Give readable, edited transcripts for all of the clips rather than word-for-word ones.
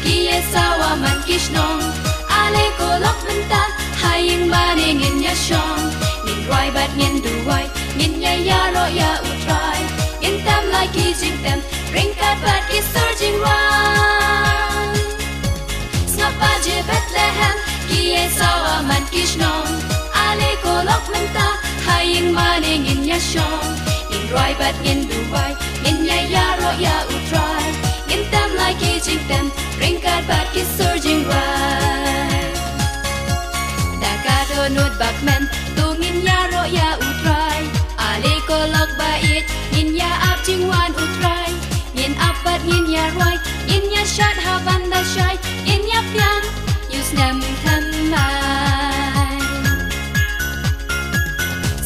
Kie sawa man kishnong Ale ko lok menta Haying maning in ya shong Nin roi bat ngin duwai Ngin ya yaro ya utrai Ngin tam lai ki jing tem Ring kat bat ki surging run Snapa je Bethlehem Kie sawa man kishnong Ale ko lok menta Haying maning in ya shong Nin roi bat ngin duwai Ngin ya yaro ya utrai Ngin tam lai ki jing tem Ring kat bat ki surging run Dakato nut bakmen Tu ngin yaro ya utrai Ale ko lok bait Ngin ya ap jing wan utrai Ngin ap bat ngin ya roi Ngin ya shat havan da shai Ngin ya pian Yus nem tham mai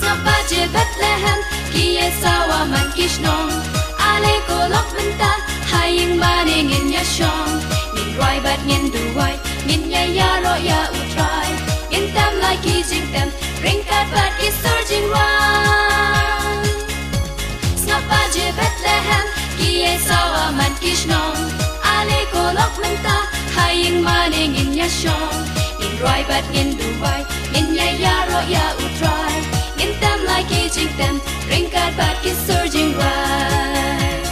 Sapa je Bethlehem Kie sawa man kishnong Ale ko lok menta Haying maning ngin ya shong Ngin roi bat ngin duwai Ngin ya yaro ya utrai Ngin tam lai ki jing tem Ring kat bat ki surging run Snapa je Bethlehem Kie sawa man kishnong Ale ko lok menta Haying maning ngin ya shong Ngin roi bat ngin duwai Ngin ya yaro ya utrai Ngin tam lai ki jing tem Ring kat bat ki surging run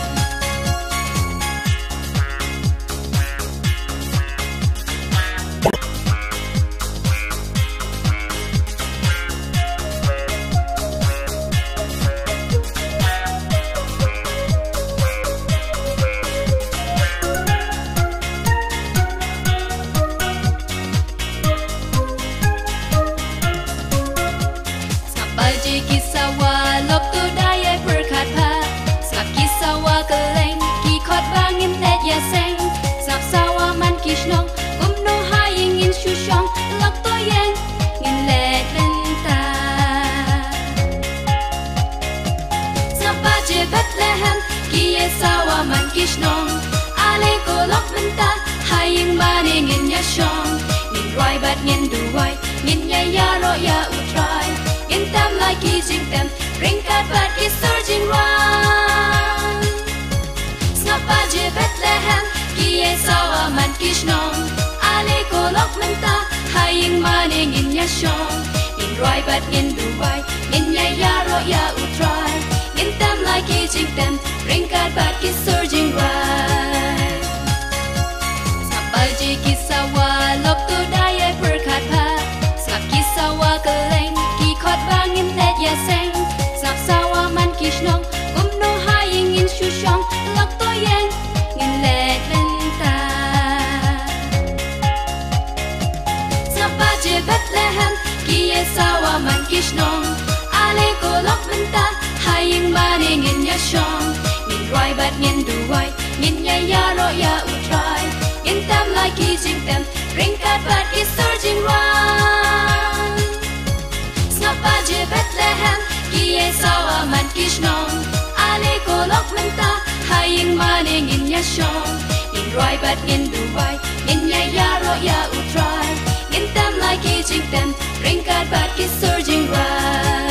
Baji kisawa lop tu daya perkat pa Sap kisawa keleng ki khot bangin let ya seng Sap sawa man kishnong no haying in shushong lop to yang ngin let venta Sap baji Bethlehem kie sawa man kishnong Ale ko lop venta haying maning in ya shong Ngin roi bat ngin duwai ngin ya yaro ya utrai Ngin tam lai ki jing tem Ring kat bat ki surging run Snapa je Bethlehem Kie sawa man kishnong Ale ko lok menta Haying maning in ya shong Ngin roi bat ngin duwai Ngin ya yaro ya utrai Ngin tam lai ki jing tem Ring kat bat ki surging run Snapa je kisawa lop tu daya perkat pa Snap kisawa keleng Khot bangin let ya seng Sap sawa man kishnong no haying in shushong lok to yang ngin let venta Sapa je Bethlehem Kie sawa man kishnong Ale ko lok venta Haying maning in ya shong Ngin roi bat ngin duwai Ngin ya yaro ya utrai Ngin tam lai ki jing tem Ring kat bat ki surging run Snapa je Bethlehem Kie sawa man kishnong Ale ko lok menta Haying maning in ya shong Ngin roi bat ngin duwai Ngin ya yaro ya utrai Ngin tam lai ki jing tem Ring kat bat ki surging run